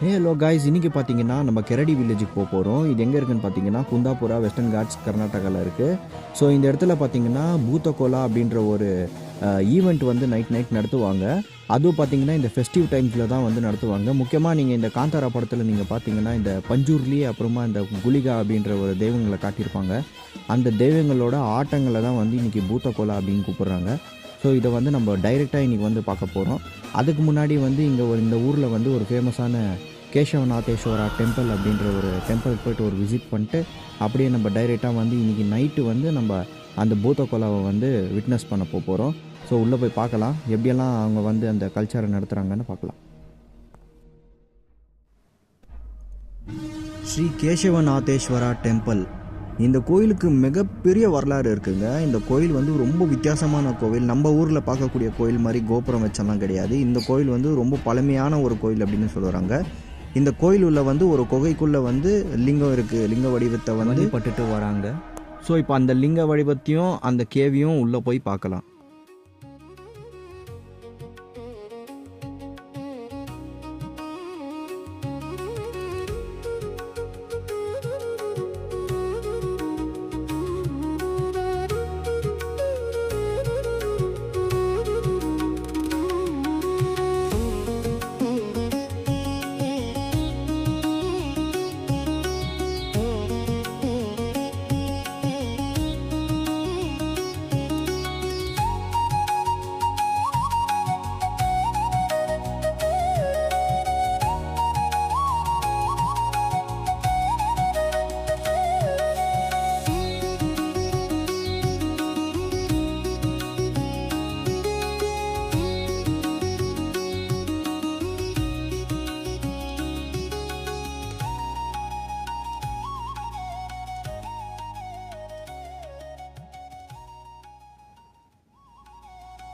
Hello guys, இன்றைக்கி பார்த்தீங்கன்னா நம்ம கெரடி வில்லேஜுக்கு போகிறோம். இது எங்கே இருக்குன்னு பார்த்தீங்கன்னா குந்தாபுரா, வெஸ்டர்ன் காட்ஸ், கர்நாடகாவில் இருக்குது. ஸோ இந்த இடத்துல பார்த்தீங்கன்னா பூத்தகோலா அப்படின்ற ஒரு ஈவெண்ட் வந்து நைட் நடத்துவாங்க. அதுவும் பார்த்தீங்கன்னா இந்த ஃபெஸ்டிவ் டைம்ஸில் தான் வந்து நடத்துவாங்க. முக்கியமாக நீங்கள் இந்த காந்தாரா படத்தில் நீங்கள் பார்த்தீங்கன்னா இந்த பஞ்சூர்லி அப்புறமா இந்த குலிகா அப்படின்ற ஒரு தெய்வங்களை காட்டியிருப்பாங்க. அந்த தெய்வங்களோட ஆட்டங்களை தான் வந்து இன்றைக்கி பூத்தகோலா அப்படின்னு கூப்பிட்றாங்க. ஸோ இதை வந்து நம்ம டைரெக்டாக இன்றைக்கி வந்து பார்க்க போகிறோம். அதுக்கு முன்னாடி வந்து இந்த ஊரில் வந்து ஒரு ஃபேமஸான கேசவநாதேஸ்வரா டெம்பிள் அப்படின்ற ஒரு டெம்பிள் போய்ட்டு ஒரு விசிட் பண்ணிட்டு அப்படியே நம்ம டைரெக்டாக வந்து இன்றைக்கி நைட்டு வந்து நம்ம அந்த பூத்தகோலாவை வந்து விட்னஸ் பண்ண போகிறோம். ஸோ உள்ளே போய் பார்க்கலாம், எப்படியெல்லாம் அவங்க வந்து அந்த கல்ச்சரை நடத்துகிறாங்கன்னு பார்க்கலாம். ஸ்ரீ கேசவநாதேஸ்வரா டெம்பிள். இந்த கோயிலுக்கு மிகப்பெரிய வரலாறு இருக்குங்க. இந்த கோயில் வந்து ரொம்ப வித்தியாசமான கோவில். நம்ம ஊரில் பார்க்கக்கூடிய கோயில் மாதிரி கோபுரம் வச்செல்லாம் கிடையாது. இந்த கோயில் வந்து ரொம்ப பழமையான ஒரு கோயில் அப்படின்னு சொல்கிறாங்க. இந்த கோயில் உள்ள வந்து ஒரு குகைக்குள்ளே வந்து லிங்கம் இருக்குது. லிங்க வடிவத்தை வந்து பட்டுட்டு வராங்க. ஸோ இப்போ அந்த லிங்க வடிவத்தையும் அந்த கேவியும் உள்ளே போய் பார்க்கலாம்.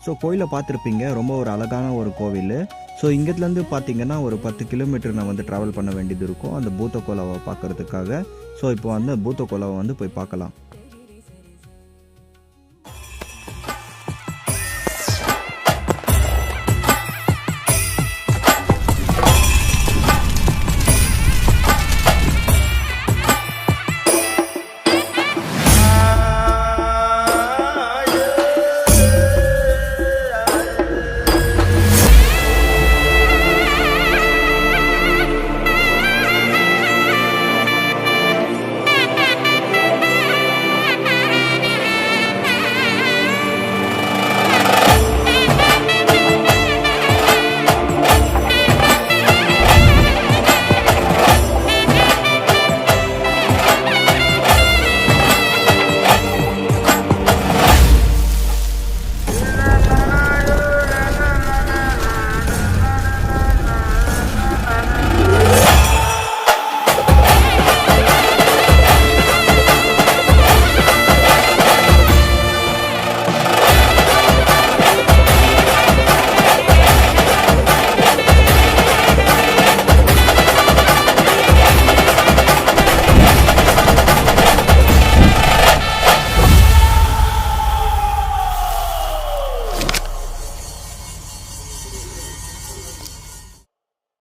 ஸோ கோயிலை பார்த்துருப்பீங்க, ரொம்ப ஒரு அழகான ஒரு கோவில். ஸோ இங்கேருந்து பார்த்தீங்கன்னா ஒரு 10 கிலோமீட்டர் நான் வந்து ட்ராவல் பண்ண வேண்டியது இருக்கும் அந்த பூத்தகோலாவை பார்க்குறதுக்காக. ஸோ இப்போ வந்து பூத்தகோலாவை வந்து போய் பார்க்கலாம்.